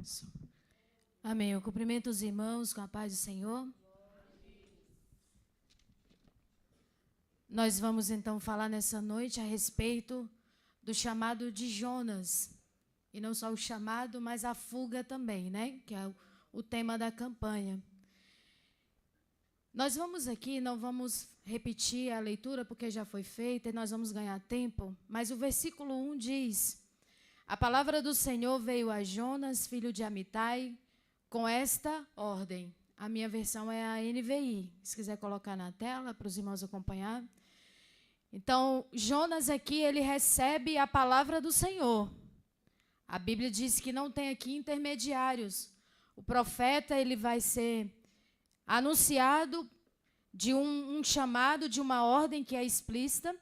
Isso. Amém. Eu cumprimento os irmãos com a paz do Senhor. Nós vamos então falar nessa noite a respeito do chamado de Jonas. E não só o chamado, mas a fuga também, né? Que é o tema da campanha. Nós vamos aqui, não vamos repetir a leitura porque já foi feita e nós vamos ganhar tempo. Mas o versículo 1 diz: a palavra do Senhor veio a Jonas, filho de Amitai, com esta ordem. A minha versão é a NVI. Se quiser colocar na tela para os irmãos acompanhar. Então, Jonas aqui, ele recebe a palavra do Senhor. A Bíblia diz que não tem aqui intermediários. O profeta, ele vai ser anunciado de um chamado, de uma ordem que é explícita,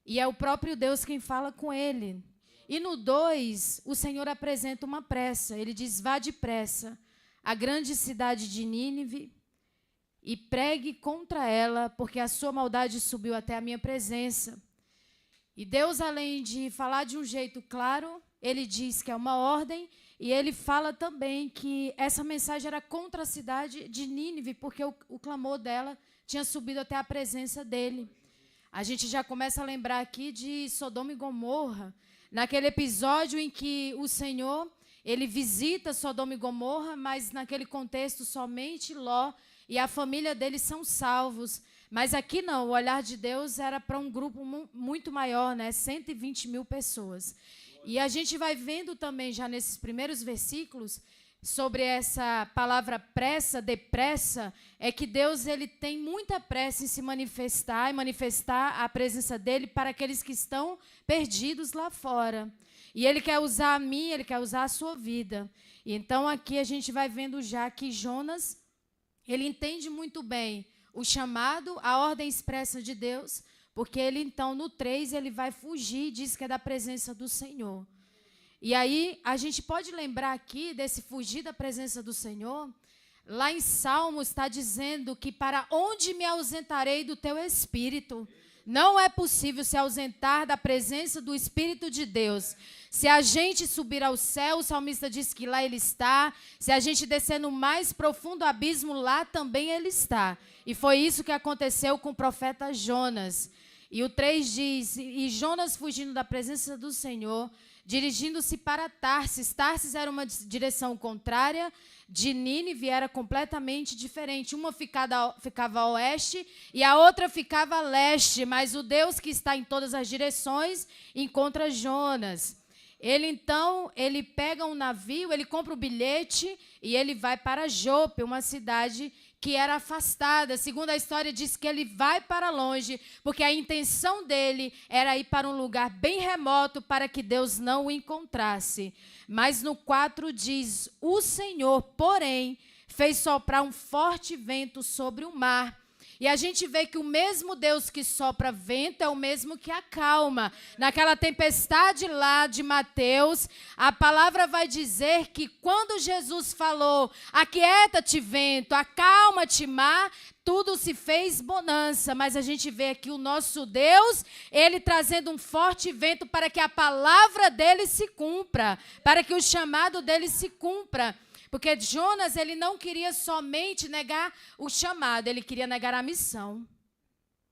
e é o próprio Deus quem fala com ele. E no 2, o Senhor apresenta uma pressa. Ele diz: vá depressa à grande cidade de Nínive e pregue contra ela, porque a sua maldade subiu até a minha presença. E Deus, além de falar de um jeito claro, ele diz que é uma ordem, e ele fala também que essa mensagem era contra a cidade de Nínive, porque o clamor dela tinha subido até a presença dele. A gente já começa a lembrar aqui de Sodoma e Gomorra, naquele episódio em que o Senhor, ele visita Sodoma e Gomorra, mas naquele contexto somente Ló e a família dele são salvos. Mas aqui não, o olhar de Deus era para um grupo muito maior, né? 120 mil pessoas. E a gente vai vendo também já nesses primeiros versículos sobre essa palavra pressa, depressa, é que Deus, ele tem muita pressa em se manifestar e manifestar a presença dele para aqueles que estão perdidos lá fora. E ele quer usar a mim, ele quer usar a sua vida. E então aqui a gente vai vendo já que Jonas, ele entende muito bem o chamado, a ordem expressa de Deus, porque ele então no 3 ele vai fugir, diz que é da presença do Senhor. E aí a gente pode lembrar aqui desse fugir da presença do Senhor. Lá em Salmos está dizendo que para onde me ausentarei do teu Espírito? Não é possível se ausentar da presença do Espírito de Deus. Se a gente subir ao céu, o salmista diz que lá ele está. Se a gente descer no mais profundo abismo, lá também ele está. E foi isso que aconteceu com o profeta Jonas. E o 3 diz: e Jonas, fugindo da presença do Senhor, dirigindo-se para Tarsis. Tarsis era uma direção contrária, de Nínive era completamente diferente. Uma ficava a oeste e a outra ficava a leste, mas o Deus que está em todas as direções encontra Jonas. Ele pega um navio, ele compra o bilhete e ele vai para Jope, uma cidade que era afastada. Segundo a história, diz que ele vai para longe, porque a intenção dele era ir para um lugar bem remoto para que Deus não o encontrasse. Mas no 4 diz: o Senhor, porém, fez soprar um forte vento sobre o mar. E a gente vê que o mesmo Deus que sopra vento é o mesmo que acalma. Naquela tempestade lá de Mateus, a palavra vai dizer que quando Jesus falou: aquieta-te vento, acalma-te mar, tudo se fez bonança. Mas a gente vê aqui o nosso Deus, ele trazendo um forte vento para que a palavra dele se cumpra, para que o chamado dele se cumpra. Porque Jonas, ele não queria somente negar o chamado, ele queria negar a missão.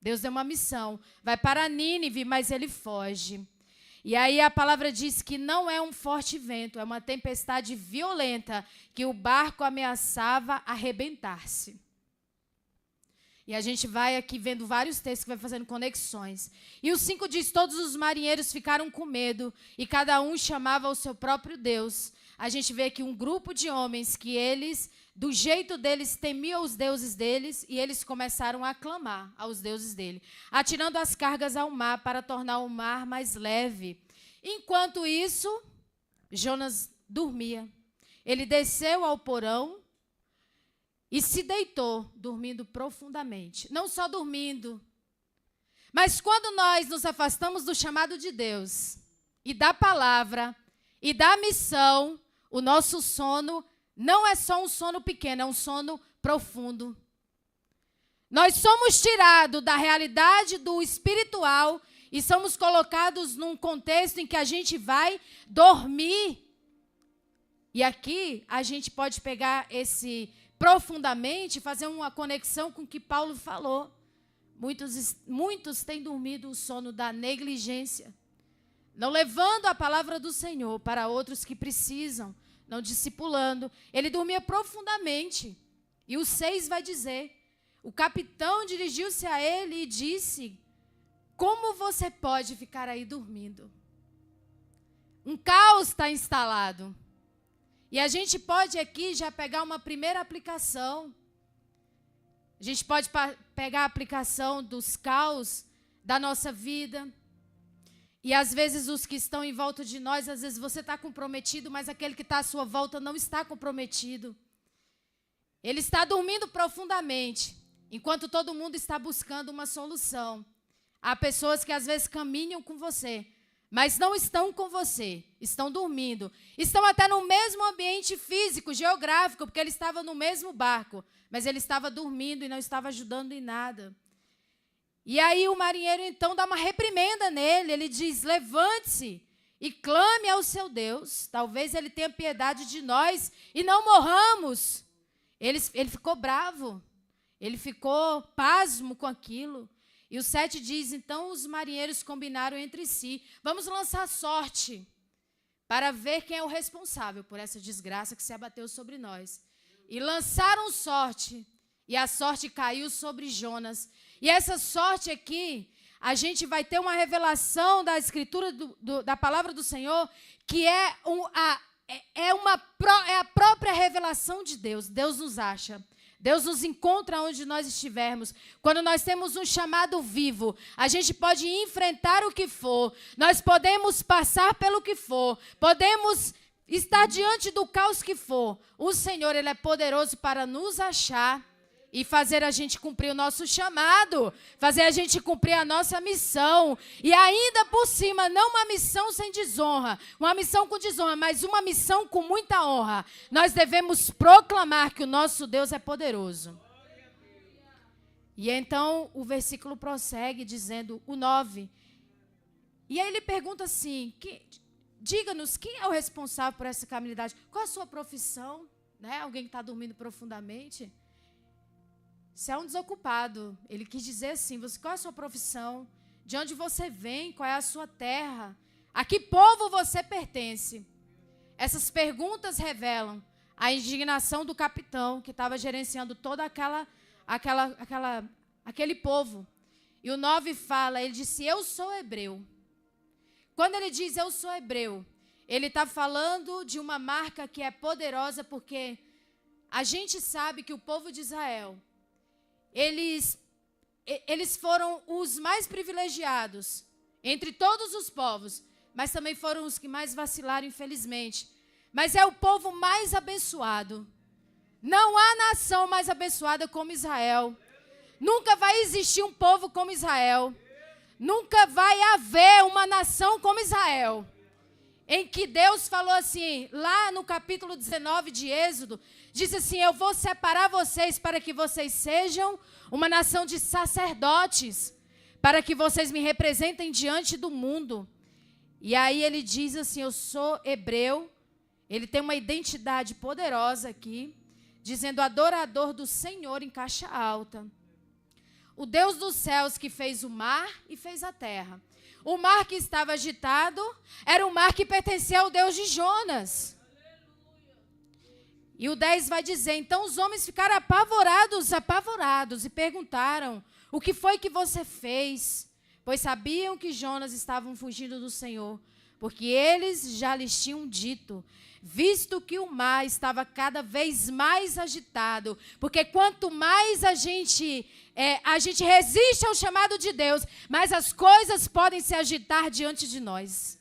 Deus deu uma missão, vai para Nínive, mas ele foge. E aí a palavra diz que não é um forte vento, é uma tempestade violenta, que o barco ameaçava arrebentar-se. E a gente vai aqui vendo vários textos que vai fazendo conexões. E o 5 diz: todos os marinheiros ficaram com medo, e cada um chamava o seu próprio Deus. A gente vê aqui um grupo de homens que eles, do jeito deles, temiam os deuses deles, e eles começaram a clamar aos deuses dele, atirando as cargas ao mar para tornar o mar mais leve. Enquanto isso, Jonas dormia. Ele desceu ao porão e se deitou, dormindo profundamente. Não só dormindo, mas quando nós nos afastamos do chamado de Deus, e da palavra, e da missão, o nosso sono não é só um sono pequeno, é um sono profundo. Nós somos tirados da realidade do espiritual e somos colocados num contexto em que a gente vai dormir. E aqui a gente pode pegar esse profundamente, fazer uma conexão com o que Paulo falou. Muitos têm dormido o sono da negligência, não levando a palavra do Senhor para outros que precisam, não discipulando. Ele dormia profundamente. E o 6 vai dizer, o capitão dirigiu-se a ele e disse, como você pode ficar aí dormindo? Um caos está instalado. E a gente pode aqui já pegar uma primeira aplicação. A gente pode pegar a aplicação dos caos da nossa vida. E às vezes os que estão em volta de nós, às vezes você está comprometido, mas aquele que está à sua volta não está comprometido. Ele está dormindo profundamente, enquanto todo mundo está buscando uma solução. Há pessoas que às vezes caminham com você, mas não estão com você, estão dormindo. Estão até no mesmo ambiente físico, geográfico, porque ele estava no mesmo barco, mas ele estava dormindo e não estava ajudando em nada. E aí o marinheiro então dá uma reprimenda nele, ele diz, levante-se e clame ao seu Deus, talvez ele tenha piedade de nós e não morramos. Ele ficou bravo, ele ficou pasmo com aquilo. E o 7 diz, então os marinheiros combinaram entre si, vamos lançar sorte para ver quem é o responsável por essa desgraça que se abateu sobre nós. E lançaram sorte, e a sorte caiu sobre Jonas. E essa sorte aqui, a gente vai ter uma revelação da escritura, da palavra do Senhor, que é a própria revelação de Deus. Deus nos acha. Deus nos encontra onde nós estivermos. Quando nós temos um chamado vivo, a gente pode enfrentar o que for, nós podemos passar pelo que for, podemos estar diante do caos que for. O Senhor, Ele é poderoso para nos achar e fazer a gente cumprir o nosso chamado, fazer a gente cumprir a nossa missão. E ainda por cima, não uma missão sem desonra, uma missão com desonra, mas uma missão com muita honra. Nós devemos proclamar que o nosso Deus é poderoso. E então o versículo prossegue dizendo, o 9. E aí ele pergunta assim, diga-nos, quem é o responsável por essa calamidade? Qual a sua profissão? Né? Alguém que está dormindo profundamente? Você é um desocupado. Ele quis dizer assim, qual é a sua profissão? De onde você vem? Qual é a sua terra? A que povo você pertence? Essas perguntas revelam a indignação do capitão que estava gerenciando todo aquele povo. E o 9 fala, ele disse, eu sou hebreu. Quando ele diz eu sou hebreu, ele está falando de uma marca que é poderosa, porque a gente sabe que o povo de Israel, eles foram os mais privilegiados entre todos os povos, mas também foram os que mais vacilaram, infelizmente. Mas é o povo mais abençoado. Não há nação mais abençoada como Israel. Nunca vai existir um povo como Israel. Nunca vai haver uma nação como Israel. Em que Deus falou assim, lá no capítulo 19 de Êxodo, disse assim, eu vou separar vocês para que vocês sejam uma nação de sacerdotes, para que vocês me representem diante do mundo. E aí ele diz assim, eu sou hebreu, ele tem uma identidade poderosa aqui, dizendo adorador do Senhor em caixa alta. O Deus dos céus que fez o mar e fez a terra. O mar que estava agitado era o mar que pertencia ao Deus de Jonas. E o 10 vai dizer, então os homens ficaram apavorados, e perguntaram, o que foi que você fez? Pois sabiam que Jonas estavam fugindo do Senhor, porque eles já lhes tinham dito, visto que o mar estava cada vez mais agitado, porque quanto mais a gente resiste ao chamado de Deus, mais as coisas podem se agitar diante de nós.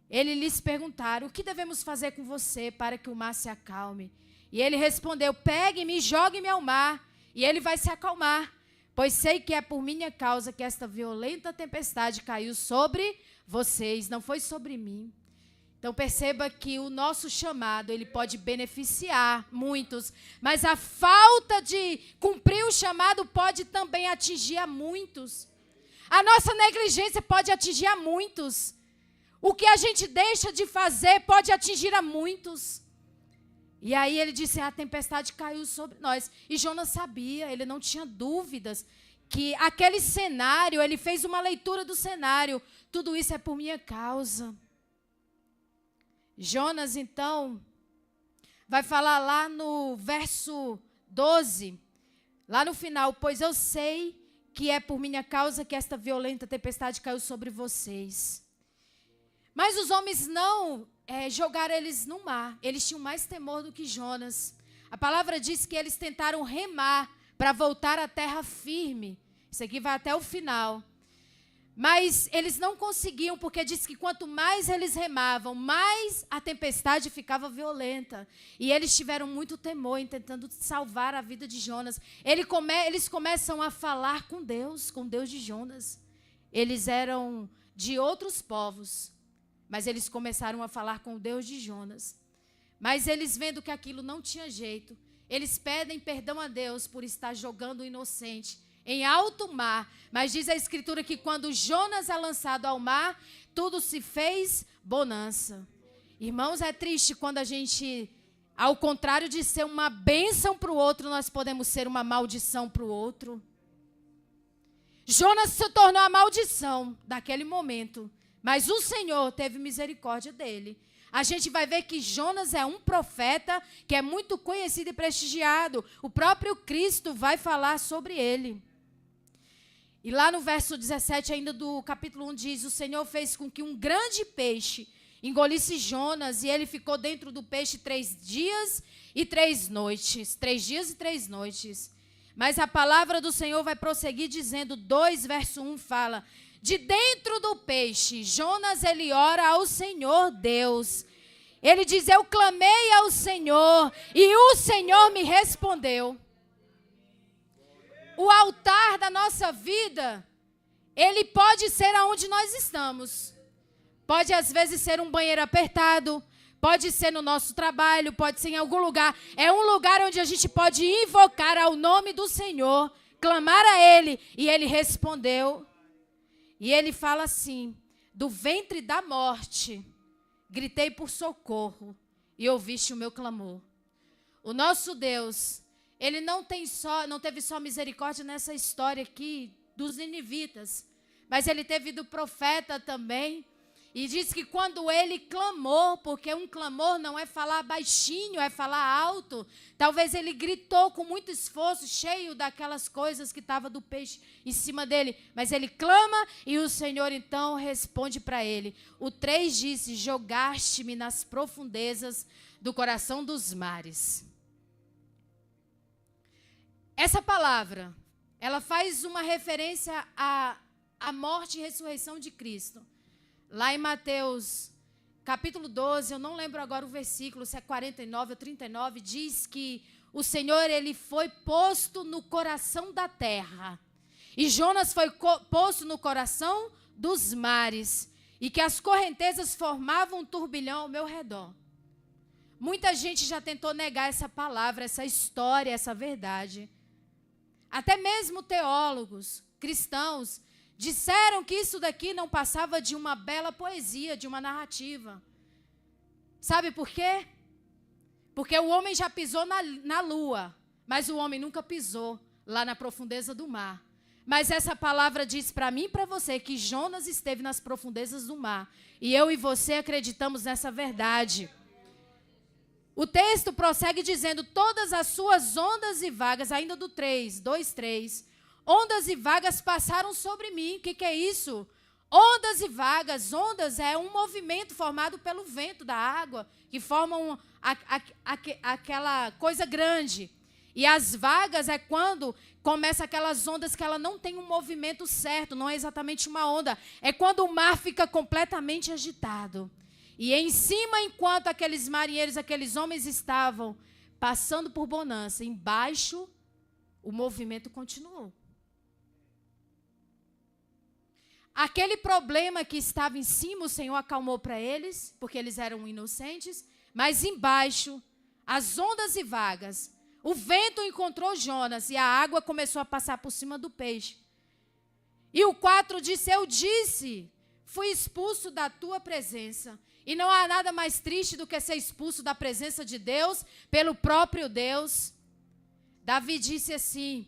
Ele lhes perguntaram, o que devemos fazer com você para que o mar se acalme? E ele respondeu, pegue-me e jogue-me ao mar, e ele vai se acalmar, pois sei que é por minha causa que esta violenta tempestade caiu sobre vocês, não foi sobre mim. Então perceba que o nosso chamado, ele pode beneficiar muitos, mas a falta de cumprir o chamado pode também atingir a muitos. A nossa negligência pode atingir a muitos. O que a gente deixa de fazer pode atingir a muitos. E aí ele disse, a tempestade caiu sobre nós. E Jonas sabia, ele não tinha dúvidas, que aquele cenário, ele fez uma leitura do cenário. Tudo isso é por minha causa. Jonas, então, vai falar lá no verso 12, lá no final, pois eu sei que é por minha causa que esta violenta tempestade caiu sobre vocês. Mas os homens não jogaram eles no mar. Eles tinham mais temor do que Jonas. A palavra diz que eles tentaram remar para voltar à terra firme. Isso aqui vai até o final. Mas eles não conseguiam, porque diz que quanto mais eles remavam, mais a tempestade ficava violenta. E eles tiveram muito temor em tentando salvar a vida de Jonas. Eles começam a falar com Deus de Jonas. Eles eram de outros povos, mas eles começaram a falar com o Deus de Jonas. Mas eles vendo que aquilo não tinha jeito, eles pedem perdão a Deus por estar jogando o inocente em alto mar. Mas diz a Escritura que quando Jonas é lançado ao mar, tudo se fez bonança. Irmãos, é triste quando a gente, ao contrário de ser uma bênção para o outro, nós podemos ser uma maldição para o outro. Jonas se tornou a maldição daquele momento, mas o Senhor teve misericórdia dele. A gente vai ver que Jonas é um profeta que é muito conhecido e prestigiado. O próprio Cristo vai falar sobre ele. E lá no verso 17 ainda do capítulo 1 diz, o Senhor fez com que um grande peixe engolisse Jonas e ele ficou dentro do peixe 3 dias e 3 noites. 3 dias e 3 noites. Mas a palavra do Senhor vai prosseguir dizendo, 2 verso 1 fala, de dentro do peixe, Jonas ele ora ao Senhor Deus. Ele diz, eu clamei ao Senhor e o Senhor me respondeu. O altar da nossa vida, ele pode ser aonde nós estamos. Pode às vezes ser um banheiro apertado, pode ser no nosso trabalho, pode ser em algum lugar. É um lugar onde a gente pode invocar ao nome do Senhor, clamar a Ele, e Ele respondeu. E Ele fala assim, do ventre da morte, gritei por socorro e ouviste o meu clamor. O nosso Deus, Ele não teve só misericórdia nessa história aqui dos ninivitas, mas Ele teve do profeta também. E diz que quando ele clamou, porque um clamor não é falar baixinho, é falar alto. Talvez ele gritou com muito esforço, cheio daquelas coisas que estavam do peixe em cima dele. Mas ele clama e o Senhor então responde para ele. O 3 disse, jogaste-me nas profundezas do coração dos mares. Essa palavra, ela faz uma referência à morte e ressurreição de Cristo. Lá em Mateus, capítulo 12, eu não lembro agora o versículo, se é 49 ou 39, diz que o Senhor, ele foi posto no coração da terra. E Jonas foi posto no coração dos mares. E que as correntezas formavam um turbilhão ao meu redor. Muita gente já tentou negar essa palavra, essa história, essa verdade. Até mesmo teólogos, cristãos, disseram que isso daqui não passava de uma bela poesia, de uma narrativa. Sabe por quê? Porque o homem já pisou na lua, mas o homem nunca pisou lá na profundeza do mar. Mas essa palavra diz para mim e para você que Jonas esteve nas profundezas do mar. E eu e você acreditamos nessa verdade. O texto prossegue dizendo, todas as suas ondas e vagas, ainda do 3, 2, 3, ondas e vagas passaram sobre mim. O que é isso? Ondas e vagas. Ondas é um movimento formado pelo vento da água, que formam aquela coisa grande. E as vagas é quando começa aquelas ondas que ela não tem um movimento certo, não é exatamente uma onda. É quando o mar fica completamente agitado. E em cima, enquanto aqueles marinheiros, aqueles homens estavam passando por bonança, embaixo, o movimento continuou. Aquele problema que estava em cima, o Senhor acalmou para eles, porque eles eram inocentes, mas embaixo, as ondas e vagas, o vento encontrou Jonas e a água começou a passar por cima do peixe. E o 4 disse, eu disse, fui expulso da tua presença. E não há nada mais triste do que ser expulso da presença de Deus pelo próprio Deus. Davi disse assim,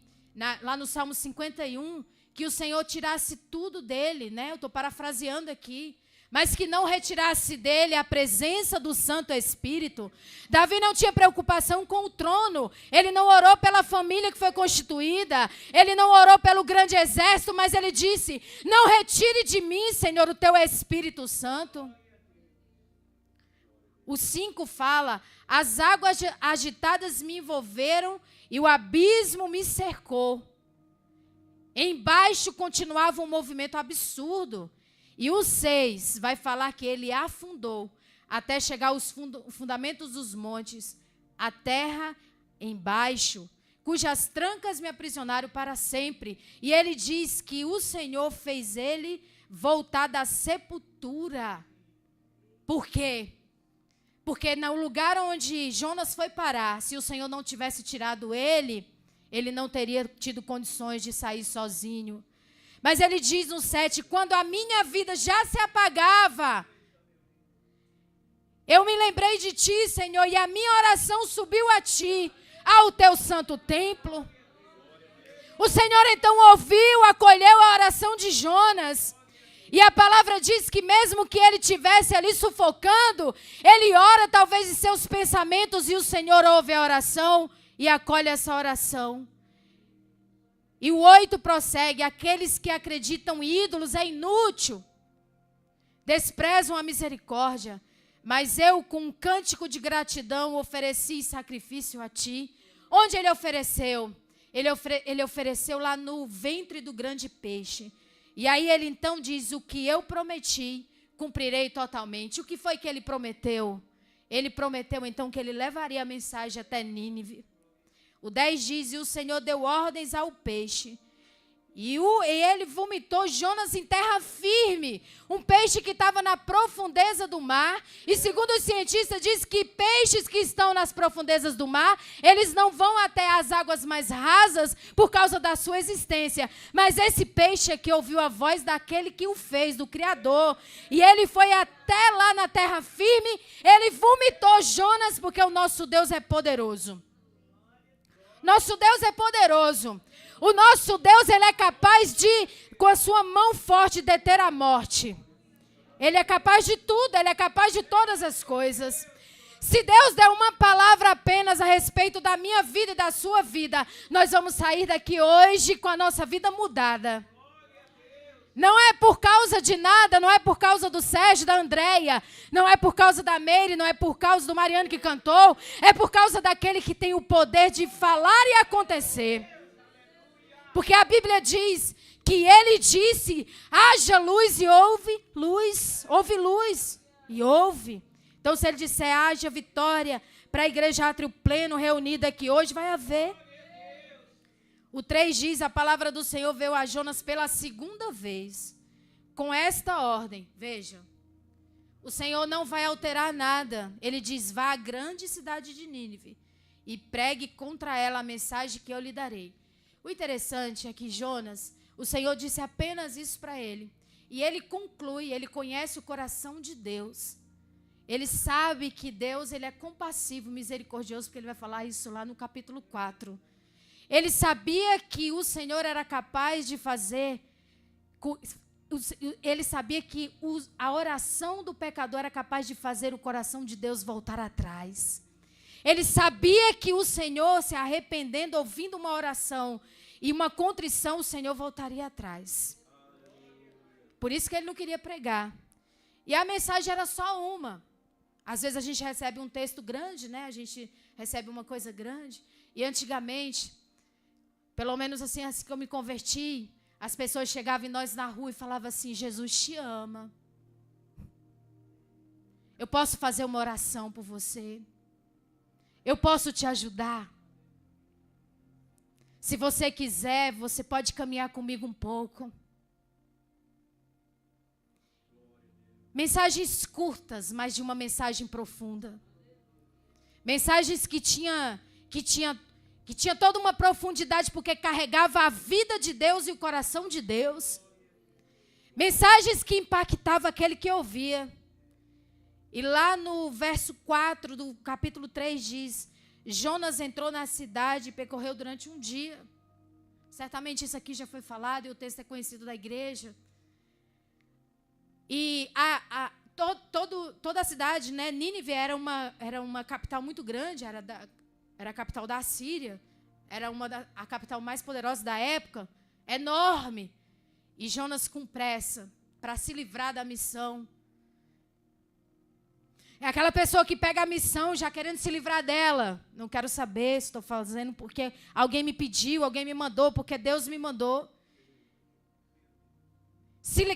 lá no Salmo 51, que o Senhor tirasse tudo dele, né? Eu estou parafraseando aqui. Mas que não retirasse dele a presença do Santo Espírito. Davi não tinha preocupação com o trono. Ele não orou pela família que foi constituída. Ele não orou pelo grande exército, mas ele disse, não retire de mim, Senhor, o teu Espírito Santo. O 5 fala, as águas agitadas me envolveram e o abismo me cercou. Embaixo continuava um movimento absurdo. E o 6 vai falar que ele afundou até chegar aos fundamentos dos montes, a terra embaixo, cujas trancas me aprisionaram para sempre. E ele diz que o Senhor fez ele voltar da sepultura. Por quê? Porque no lugar onde Jonas foi parar, se o Senhor não tivesse tirado ele não teria tido condições de sair sozinho. Mas ele diz no 7, quando a minha vida já se apagava, eu me lembrei de ti, Senhor, e a minha oração subiu a ti, ao teu santo templo. O Senhor então ouviu, acolheu a oração de Jonas. E a palavra diz que mesmo que ele estivesse ali sufocando, ele ora talvez em seus pensamentos e o Senhor ouve a oração e acolhe essa oração. E o 8 prossegue, aqueles que acreditam em ídolos é inútil, desprezam a misericórdia, mas eu com um cântico de gratidão ofereci sacrifício a ti. Onde ele ofereceu? Ele ofereceu lá no ventre do grande peixe. E aí ele então diz, o que eu prometi, cumprirei totalmente. O que foi que ele prometeu? Ele prometeu então que ele levaria a mensagem até Nínive. O 10 diz, e o Senhor deu ordens ao peixe. E ele vomitou Jonas em terra firme. Um peixe que estava na profundeza do mar. E segundo os cientistas, diz que peixes que estão nas profundezas do mar, eles não vão até as águas mais rasas por causa da sua existência. Mas esse peixe aqui ouviu a voz daquele que o fez, do Criador. E ele foi até lá na terra firme. Ele vomitou Jonas porque o nosso Deus é poderoso. Nosso Deus é poderoso. O nosso Deus, ele é capaz de, com a sua mão forte, deter a morte. Ele é capaz de tudo, ele é capaz de todas as coisas. Se Deus der uma palavra apenas a respeito da minha vida e da sua vida, nós vamos sair daqui hoje com a nossa vida mudada. Não é por causa de nada, não é por causa do Sérgio, da Andréia, não é por causa da Meire, não é por causa do Mariano que cantou, é por causa daquele que tem o poder de falar e acontecer. Porque a Bíblia diz que ele disse, haja luz e houve luz e houve. Então se ele disser, haja vitória para a igreja átrio pleno reunida aqui hoje, vai haver. O 3 diz, a palavra do Senhor veio a Jonas pela segunda vez, com esta ordem, veja, o Senhor não vai alterar nada. Ele diz, vá à grande cidade de Nínive e pregue contra ela a mensagem que eu lhe darei. O interessante é que Jonas, o Senhor disse apenas isso para ele. E ele conclui, ele conhece o coração de Deus. Ele sabe que Deus, ele é compassivo, misericordioso, porque ele vai falar isso lá no capítulo 4. Ele sabia que o Senhor era capaz de fazer, ele sabia que a oração do pecador era capaz de fazer o coração de Deus voltar atrás. Ele sabia que o Senhor, se arrependendo, ouvindo uma oração e uma contrição, o Senhor voltaria atrás. Por isso que ele não queria pregar. E a mensagem era só uma. Às vezes a gente recebe um texto grande, né? A gente recebe uma coisa grande. E antigamente, pelo menos assim que eu me converti, as pessoas chegavam em nós na rua e falavam assim, Jesus te ama. Eu posso fazer uma oração por você. Eu posso te ajudar. Se você quiser, você pode caminhar comigo um pouco. Mensagens curtas, mas de uma mensagem profunda. Mensagens que tinha toda uma profundidade, porque carregava a vida de Deus e o coração de Deus. Mensagens que impactavam aquele que ouvia. E lá no verso 4 do capítulo 3 diz: Jonas entrou na cidade e percorreu durante um dia. Certamente isso aqui já foi falado e o texto é conhecido da igreja. E toda a cidade, né, Nínive era uma capital muito grande, era a capital da Assíria, era a capital mais poderosa da época, enorme. E Jonas, com pressa, para se livrar da missão. É aquela pessoa que pega a missão já querendo se livrar dela. Não quero saber se estou fazendo porque alguém me pediu, alguém me mandou, porque Deus me mandou.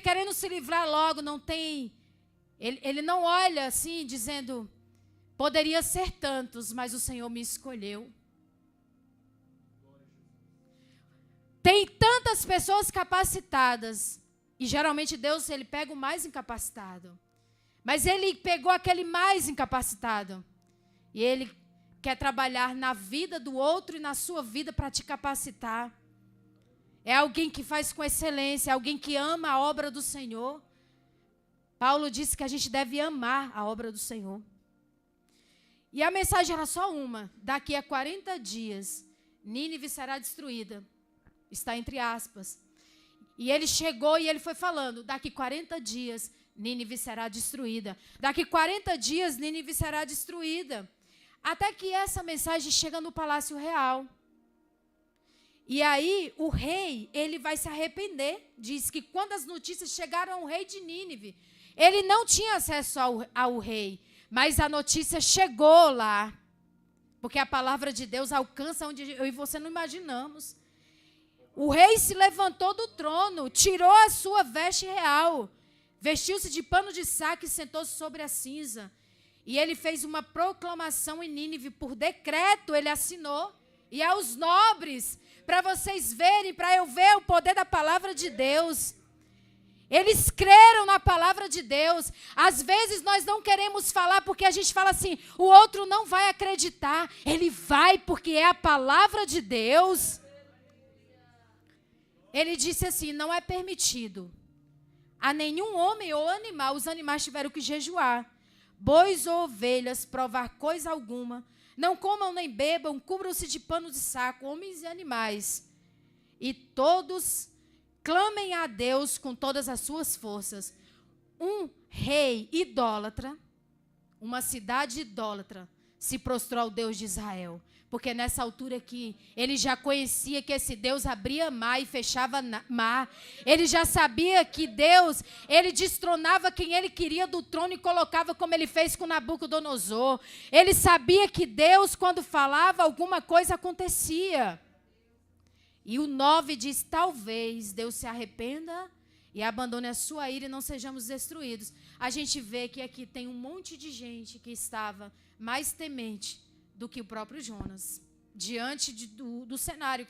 Querendo se livrar logo, não tem... Ele não olha assim, dizendo, poderia ser tantos, mas o Senhor me escolheu. Tem tantas pessoas capacitadas, e geralmente Deus, ele pega o mais incapacitado. Mas ele pegou aquele mais incapacitado. E ele quer trabalhar na vida do outro e na sua vida para te capacitar. É alguém que faz com excelência, é alguém que ama a obra do Senhor. Paulo disse que a gente deve amar a obra do Senhor. E a mensagem era só uma: daqui a 40 dias, Nínive será destruída. Está entre aspas. E ele chegou e ele foi falando: daqui 40 dias, Nínive será destruída. Daqui 40 dias, Nínive será destruída. Até que essa mensagem chega no palácio real. E aí, o rei, ele vai se arrepender. Diz que quando as notícias chegaram ao rei de Nínive, ele não tinha acesso ao rei. Mas a notícia chegou lá. Porque a palavra de Deus alcança onde eu e você não imaginamos. O rei se levantou do trono, tirou a sua veste real, vestiu-se de pano de saco e sentou-se sobre a cinza. E ele fez uma proclamação em Nínive, por decreto ele assinou. E aos nobres, para vocês verem, para eu ver o poder da palavra de Deus. Eles creram na palavra de Deus. Às vezes nós não queremos falar porque a gente fala assim, o outro não vai acreditar. Ele vai porque é a palavra de Deus. Ele disse assim, não é permitido a nenhum homem ou animal, os animais tiveram que jejuar, bois ou ovelhas, provar coisa alguma, não comam nem bebam, cubram-se de pano de saco, homens e animais. E todos clamem a Deus com todas as suas forças. Um rei idólatra, uma cidade idólatra, se prostrou ao Deus de Israel. Porque nessa altura aqui, ele já conhecia que esse Deus abria mar e fechava mar. Ele já sabia que Deus, ele destronava quem ele queria do trono e colocava como ele fez com Nabucodonosor. Ele sabia que Deus, quando falava, alguma coisa acontecia. E o 9 diz, talvez Deus se arrependa e abandone a sua ira e não sejamos destruídos. A gente vê que aqui tem um monte de gente que estava mais temente do que o próprio Jonas, diante do cenário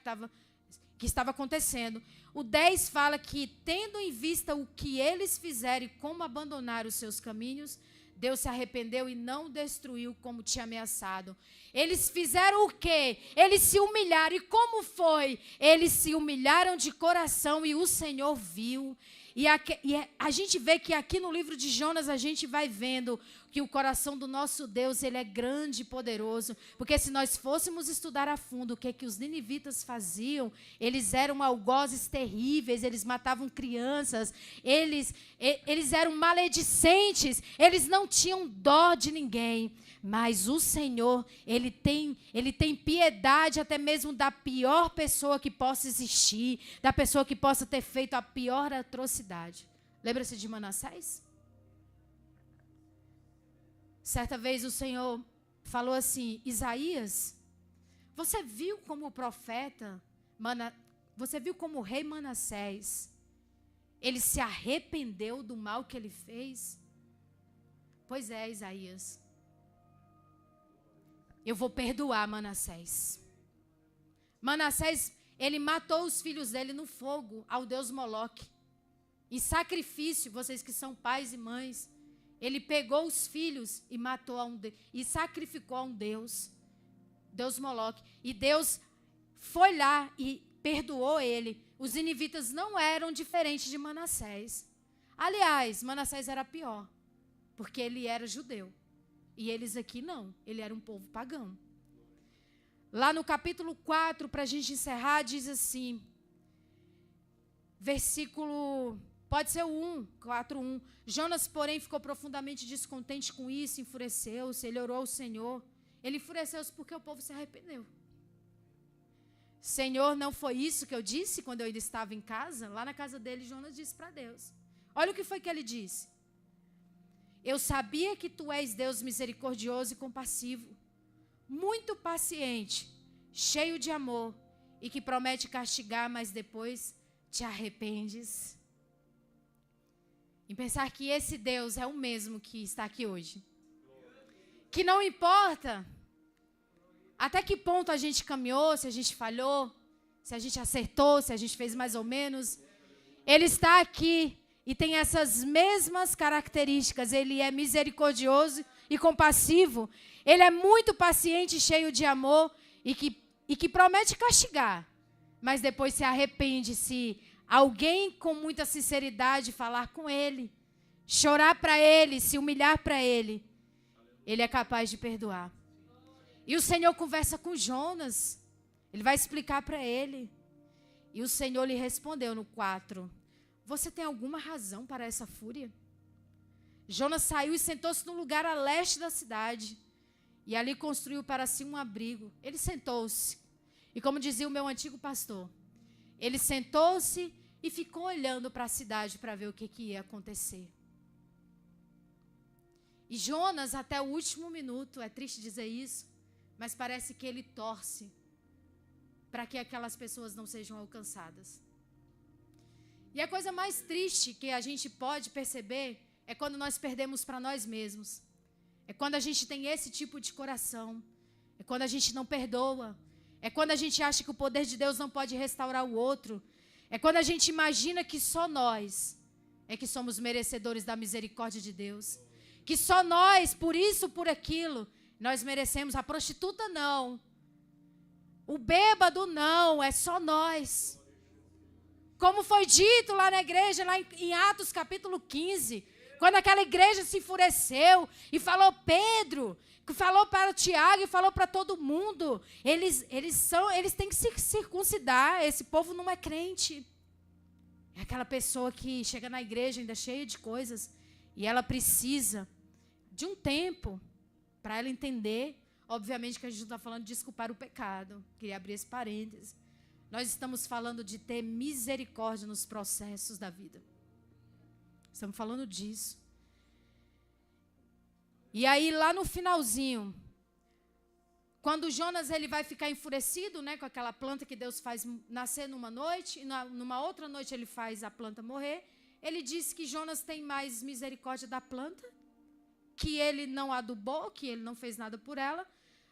que estava acontecendo. O 10 fala que, tendo em vista o que eles fizeram e como abandonaram os seus caminhos, Deus se arrependeu e não destruiu como tinha ameaçado. Eles fizeram o quê? Eles se humilharam. E como foi? Eles se humilharam de coração e o Senhor viu. E a gente vê que aqui no livro de Jonas a gente vai vendo que o coração do nosso Deus, ele é grande e poderoso. Porque se nós fôssemos estudar a fundo o que os ninivitas faziam, eles eram algozes terríveis, eles matavam crianças, eles eram maledicentes, eles não tinham dó de ninguém. Mas o Senhor, Ele tem piedade até mesmo da pior pessoa que possa existir, da pessoa que possa ter feito a pior atrocidade. Lembra-se de Manassés? Certa vez o Senhor falou assim, Isaías, você viu como o profeta, você viu como o rei Manassés, ele se arrependeu do mal que ele fez? Pois é, Isaías. Eu vou perdoar Manassés. Manassés, ele matou os filhos dele no fogo ao deus Moloque. Em sacrifício, vocês que são pais e mães, ele pegou os filhos e matou e sacrificou a um deus, Deus Moloque. E Deus foi lá e perdoou ele. Os ninivitas não eram diferentes de Manassés. Aliás, Manassés era pior, porque ele era judeu. E eles aqui não, ele era um povo pagão. Lá no capítulo 4, para a gente encerrar, diz assim, versículo, pode ser o 1, 4:1. Jonas, porém, ficou profundamente descontente com isso, enfureceu-se, ele orou ao Senhor. Ele enfureceu-se porque o povo se arrependeu. Senhor, não foi isso que eu disse quando eu ainda estava em casa? Lá na casa dele, Jonas disse para Deus. Olha o que foi que ele disse. Eu sabia que tu és Deus misericordioso e compassivo, muito paciente, cheio de amor, e que promete castigar, mas depois te arrependes. Em pensar que esse Deus é o mesmo que está aqui hoje. Que não importa até que ponto a gente caminhou, se a gente falhou, se a gente acertou, se a gente fez mais ou menos. Ele está aqui e tem essas mesmas características. Ele é misericordioso e compassivo. Ele é muito paciente e cheio de amor e que promete castigar. Mas depois se arrepende se alguém com muita sinceridade falar com ele, chorar para ele, se humilhar para ele. Ele é capaz de perdoar. E o Senhor conversa com Jonas. Ele vai explicar para ele. E o Senhor lhe respondeu no 4. Você tem alguma razão para essa fúria? Jonas saiu e sentou-se num lugar a leste da cidade. E ali construiu para si um abrigo. Ele sentou-se. E como dizia o meu antigo pastor, ele sentou-se e ficou olhando para a cidade para ver o que ia acontecer. E Jonas, até o último minuto, é triste dizer isso, mas parece que ele torce para que aquelas pessoas não sejam alcançadas. E a coisa mais triste que a gente pode perceber é quando nós perdemos para nós mesmos. É quando a gente tem esse tipo de coração. É quando a gente não perdoa. É quando a gente acha que o poder de Deus não pode restaurar o outro. É quando a gente imagina que só nós é que somos merecedores da misericórdia de Deus. Que só nós, por isso, por aquilo, nós merecemos. A prostituta não. O bêbado não, é só nós. Como foi dito lá na igreja, lá em Atos capítulo 15, quando aquela igreja se enfureceu e falou Pedro, que falou para Tiago e falou para todo mundo, eles têm que se circuncidar, esse povo não é crente. É aquela pessoa que chega na igreja ainda cheia de coisas e ela precisa de um tempo para ela entender, obviamente que a gente não está falando de desculpar o pecado, queria abrir esse parênteses. Nós estamos falando de ter misericórdia nos processos da vida. Estamos falando disso. E aí, lá no finalzinho, quando Jonas ele vai ficar enfurecido, né, com aquela planta que Deus faz nascer numa noite, e numa outra noite ele faz a planta morrer, ele diz que Jonas tem mais misericórdia da planta, que ele não adubou, que ele não fez nada por ela,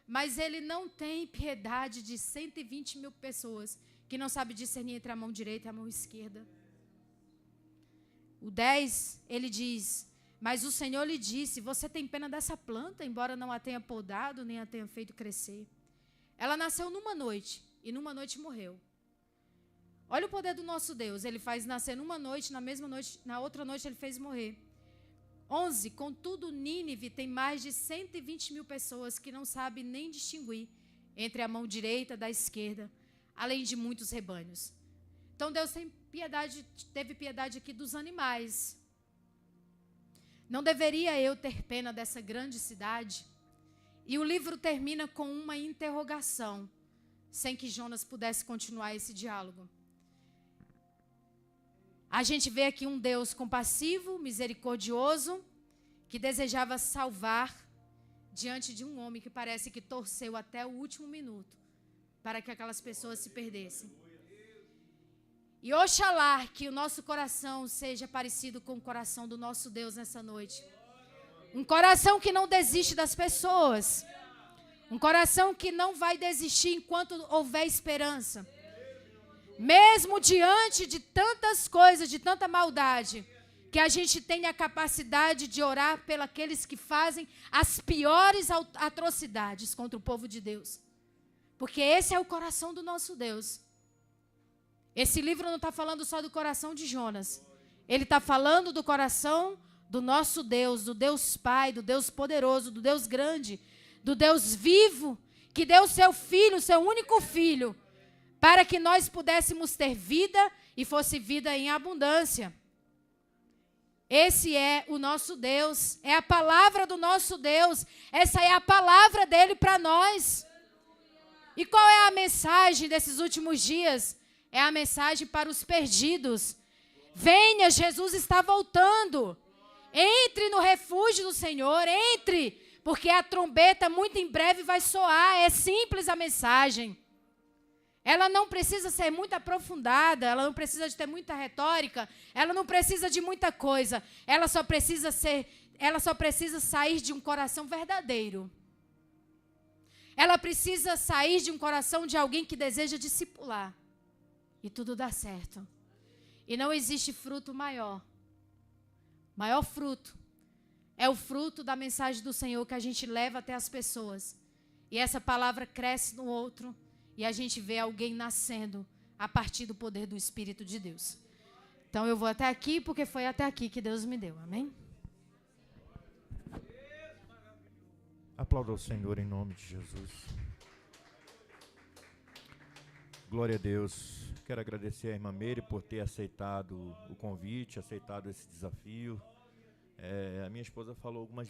mas ele não tem piedade de 120 mil pessoas que não sabem discernir entre a mão direita e a mão esquerda. O 10, ele diz, mas o Senhor lhe disse, você tem pena dessa planta, embora não a tenha podado, nem a tenha feito crescer. Ela nasceu numa noite, e numa noite morreu. Olha o poder do nosso Deus, ele faz nascer numa noite, na mesma noite, na outra noite ele fez morrer. 11, contudo, Nínive tem mais de 120 mil pessoas que não sabem nem distinguir entre a mão direita da esquerda, além de muitos rebanhos. Então Deus teve piedade aqui dos animais. Não deveria eu ter pena dessa grande cidade? E o livro termina com uma interrogação, sem que Jonas pudesse continuar esse diálogo. A gente vê aqui um Deus compassivo, misericordioso, que desejava salvar diante de um homem que parece que torceu até o último minuto para que aquelas pessoas se perdessem. E oxalá que o nosso coração seja parecido com o coração do nosso Deus nessa noite. Um coração que não desiste das pessoas. Um coração que não vai desistir enquanto houver esperança. Mesmo diante de tantas coisas, de tanta maldade, que a gente tenha a capacidade de orar pelos que fazem as piores atrocidades contra o povo de Deus. Porque esse é o coração do nosso Deus. Esse livro não está falando só do coração de Jonas. Ele está falando do coração do nosso Deus, do Deus Pai, do Deus poderoso, do Deus grande, do Deus vivo, que deu seu Filho, seu único Filho, para que nós pudéssemos ter vida e fosse vida em abundância. Esse é o nosso Deus, é a palavra do nosso Deus, essa é a palavra dele para nós. E qual é a mensagem desses últimos dias? É a mensagem para os perdidos. Venha, Jesus está voltando. Entre no refúgio do Senhor, entre, porque a trombeta muito em breve vai soar. É simples a mensagem. Ela não precisa ser muito aprofundada, ela não precisa de ter muita retórica, ela não precisa de muita coisa. Ela só precisa sair de um coração verdadeiro. Ela precisa sair de um coração de alguém que deseja discipular. E tudo dá certo. E não existe fruto maior. Maior fruto é o fruto da mensagem do Senhor que a gente leva até as pessoas. E essa palavra cresce no outro. E a gente vê alguém nascendo a partir do poder do Espírito de Deus. Então eu vou até aqui porque foi até aqui que Deus me deu. Amém? Aplauda o Senhor em nome de Jesus. Glória a Deus. Quero agradecer a irmã Meire por ter aceitado o convite, aceitado esse desafio. A minha esposa falou algumas